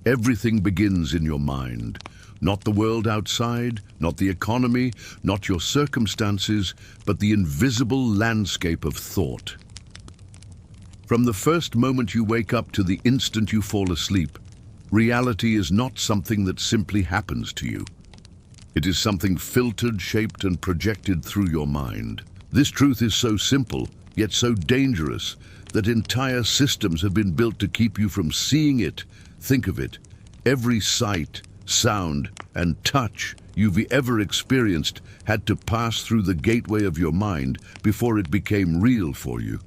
Everything begins in your mind. Not the world outside, not the economy, not your circumstances, but the invisible landscape of thought. From the first moment you wake up to the instant you fall asleep, reality is not something that simply happens to you. It is something filtered, shaped, and projected through your mind. This truth is so simple, yet so dangerous, that entire systems have been built to keep you from seeing it. Think of it. Every sight, sound, and touch you've ever experienced had to pass through the gateway of your mind before it became real for you.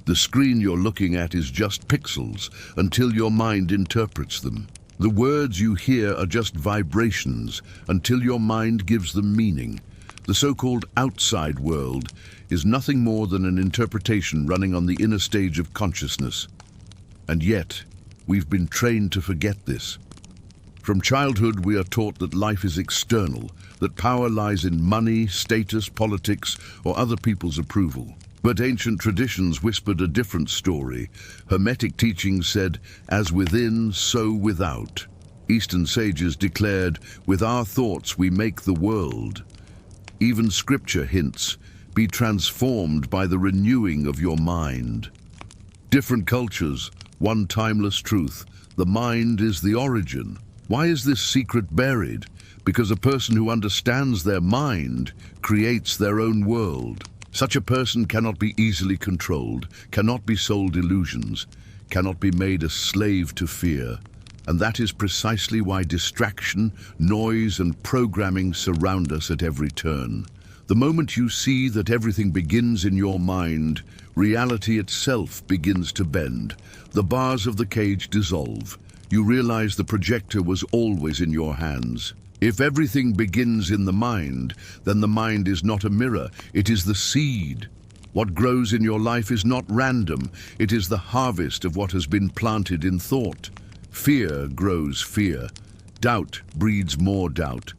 The screen you're looking at is just pixels until your mind interprets them. The words you hear are just vibrations until your mind gives them meaning. The so-called outside world is nothing more than an interpretation running on the inner stage of consciousness. And yet, we've been trained to forget this. From childhood, we are taught that life is external, that power lies in money, status, politics, or other people's approval. But ancient traditions whispered a different story. Hermetic teachings said, "As within, so without." Eastern sages declared, "With our thoughts we make the world." Even scripture hints, "Be transformed by the renewing of your mind." Different cultures, one timeless truth: the mind is the origin. Why is this secret buried? Because a person who understands their mind creates their own world. Such a person cannot be easily controlled, cannot be sold illusions, cannot be made a slave to fear. And that is precisely why distraction, noise, and programming surround us at every turn. The moment you see that everything begins in your mind, reality itself begins to bend. The bars of the cage dissolve. You realize the projector was always in your hands. If everything begins in the mind, then the mind is not a mirror, it is the seed. What grows in your life is not random, it is the harvest of what has been planted in thought. Fear grows fear. Doubt breeds more doubt.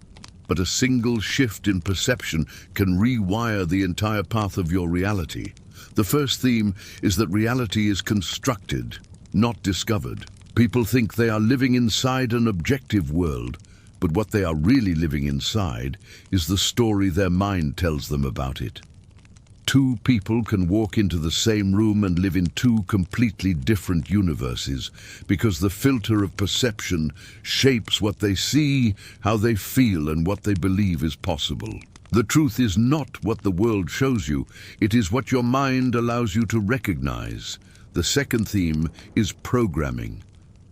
But a single shift in perception can rewire the entire path of your reality. The first theme is that reality is constructed, not discovered. People think they are living inside an objective world, but what they are really living inside is the story their mind tells them about it. Two people can walk into the same room and live in two completely different universes because the filter of perception shapes what they see, how they feel, and what they believe is possible. The truth is not what the world shows you, it is what your mind allows you to recognize. The second theme is programming.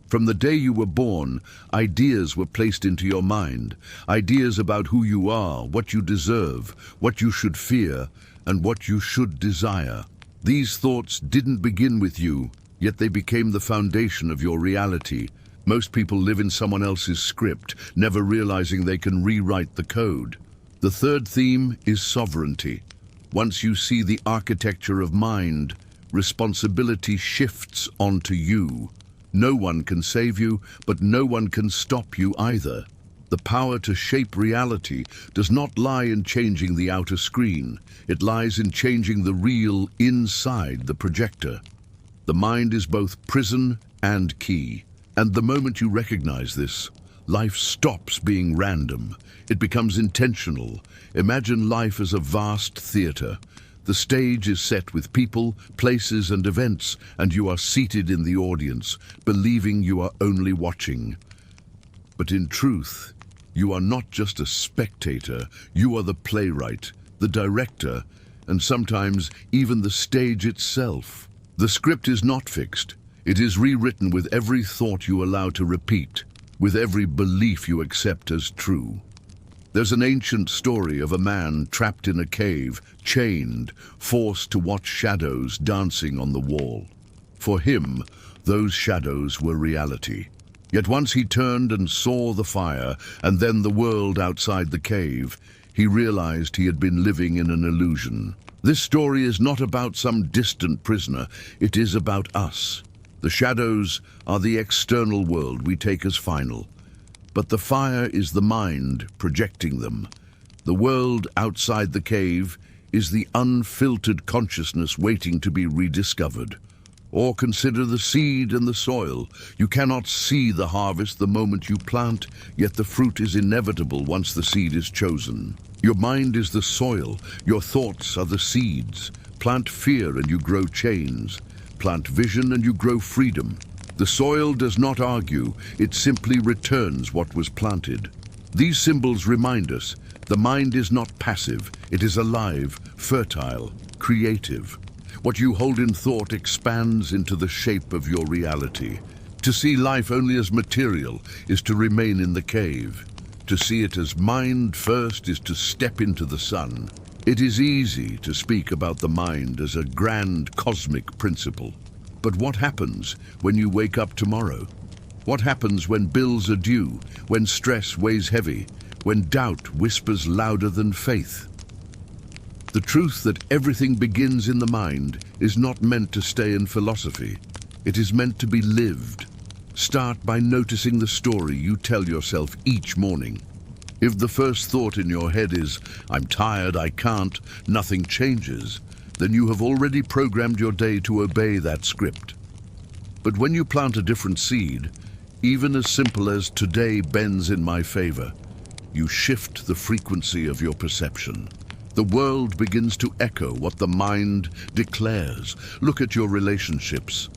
From the day you were born, ideas were placed into your mind. Ideas about who you are, what you deserve, what you should fear, and what you should desire. These thoughts didn't begin with you, yet they became the foundation of your reality. Most people live in someone else's script, never realizing they can rewrite the code. The third theme is sovereignty. Once you see the architecture of mind, responsibility shifts onto you. No one can save you, but no one can stop you either. The power to shape reality does not lie in changing the outer screen. It lies in changing the real inside the projector. The mind is both prison and key. And the moment you recognize this, life stops being random. It becomes intentional. Imagine life as a vast theater. The stage is set with people, places, and events, and you are seated in the audience, believing you are only watching. But in truth, you are not just a spectator, you are the playwright, the director, and sometimes even the stage itself. The script is not fixed. It is rewritten with every thought you allow to repeat, with every belief you accept as true. There's an ancient story of a man trapped in a cave, chained, forced to watch shadows dancing on the wall. For him, those shadows were reality. Yet once he turned and saw the fire, and then the world outside the cave, he realized he had been living in an illusion. This story is not about some distant prisoner, it is about us. The shadows are the external world we take as final. But the fire is the mind projecting them. The world outside the cave is the unfiltered consciousness waiting to be rediscovered. Or consider the seed and the soil. You cannot see the harvest the moment you plant, yet the fruit is inevitable once the seed is chosen. Your mind is the soil, your thoughts are the seeds. Plant fear and you grow chains. Plant vision and you grow freedom. The soil does not argue, it simply returns what was planted. These symbols remind us, the mind is not passive, it is alive, fertile, creative. What you hold in thought expands into the shape of your reality. To see life only as material is to remain in the cave. To see it as mind first is to step into the sun. It is easy to speak about the mind as a grand cosmic principle. But what happens when you wake up tomorrow? What happens when bills are due, when stress weighs heavy, when doubt whispers louder than faith? The truth that everything begins in the mind is not meant to stay in philosophy. It is meant to be lived. Start by noticing the story you tell yourself each morning. If the first thought in your head is, "I'm tired, I can't, nothing changes," then you have already programmed your day to obey that script. But when you plant a different seed, even as simple as "today bends in my favor," you shift the frequency of your perception. The world begins to echo what the mind declares. Look at your relationships.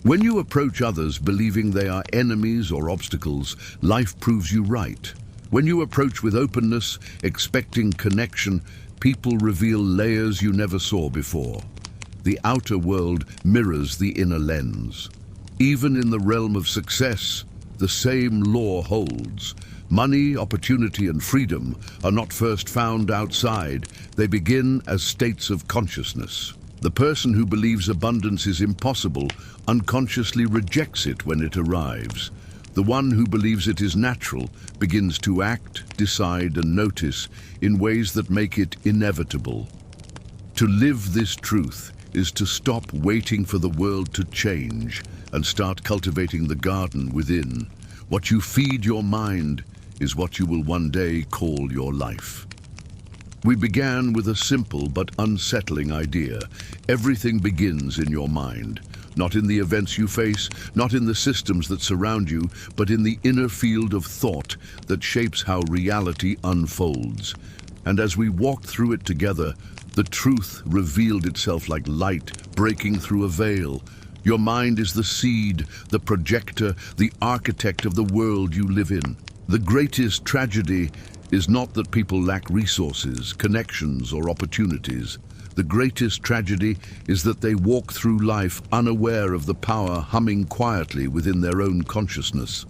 When you approach others believing they are enemies or obstacles, life proves you right. When you approach with openness, expecting connection, people reveal layers you never saw before. The outer world mirrors the inner lens. Even in the realm of success, the same law holds. Money, opportunity, and freedom are not first found outside. They begin as states of consciousness. The person who believes abundance is impossible unconsciously rejects it when it arrives. The one who believes it is natural begins to act, decide, and notice in ways that make it inevitable. To live this truth is to stop waiting for the world to change and start cultivating the garden within. What you feed your mind is what you will one day call your life. We began with a simple but unsettling idea. Everything begins in your mind. Not in the events you face, not in the systems that surround you, but in the inner field of thought that shapes how reality unfolds. And as we walked through it together, the truth revealed itself like light breaking through a veil. Your mind is the seed, the projector, the architect of the world you live in. The greatest tragedy is not that people lack resources, connections, or opportunities. The greatest tragedy is that they walk through life unaware of the power humming quietly within their own consciousness.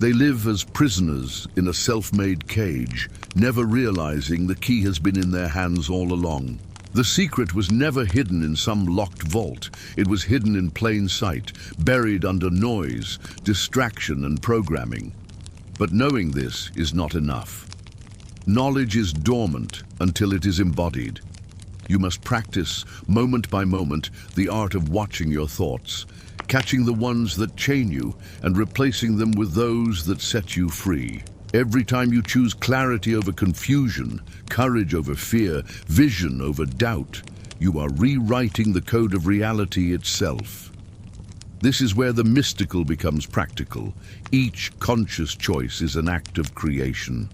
They live as prisoners in a self-made cage, never realizing the key has been in their hands all along. The secret was never hidden in some locked vault. It was hidden in plain sight, buried under noise, distraction, and programming. But knowing this is not enough. Knowledge is dormant until it is embodied. You must practice, moment by moment, the art of watching your thoughts, catching the ones that chain you and replacing them with those that set you free. Every time you choose clarity over confusion, courage over fear, vision over doubt, you are rewriting the code of reality itself. This is where the mystical becomes practical. Each conscious choice is an act of creation.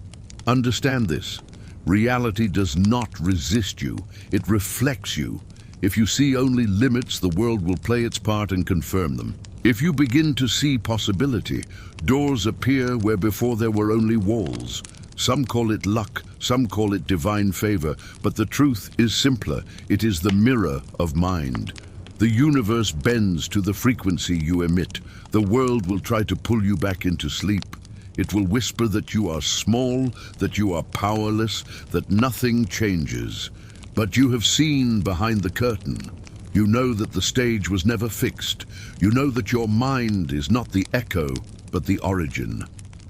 Understand this. Reality does not resist you, it reflects you. If you see only limits, the world will play its part and confirm them. If you begin to see possibility, doors appear where before there were only walls. Some call it luck, some call it divine favor, but the truth is simpler. It is the mirror of mind. The universe bends to the frequency you emit. The world will try to pull you back into sleep. It will whisper that you are small, that you are powerless, that nothing changes. But you have seen behind the curtain. You know that the stage was never fixed. You know that your mind is not the echo, but the origin.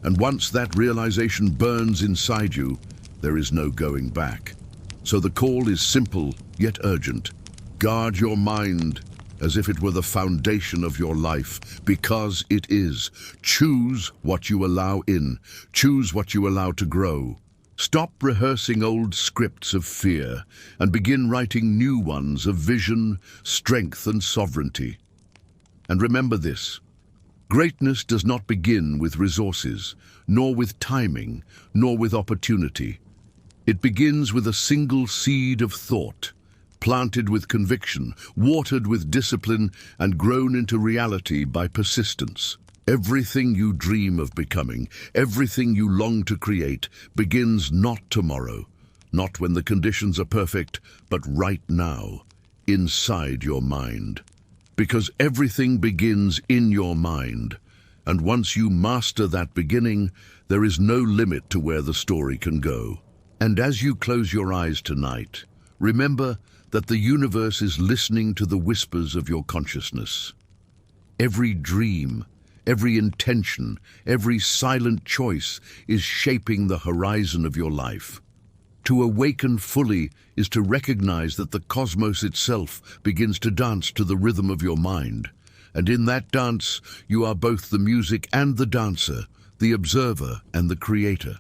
And once that realization burns inside you, there is no going back. So the call is simple, yet urgent. Guard your mind as if it were the foundation of your life, because it is. Choose what you allow in. Choose what you allow to grow. Stop rehearsing old scripts of fear and begin writing new ones of vision, strength, and sovereignty. And remember this: greatness does not begin with resources, nor with timing, nor with opportunity. It begins with a single seed of thought, planted with conviction, watered with discipline, and grown into reality by persistence. Everything you dream of becoming, everything you long to create, begins not tomorrow, not when the conditions are perfect, but right now, inside your mind. Because everything begins in your mind, and once you master that beginning, there is no limit to where the story can go. And as you close your eyes tonight, remember that the universe is listening to the whispers of your consciousness. Every dream, every intention, every silent choice is shaping the horizon of your life. To awaken fully is to recognize that the cosmos itself begins to dance to the rhythm of your mind. And in that dance, you are both the music and the dancer, the observer and the creator.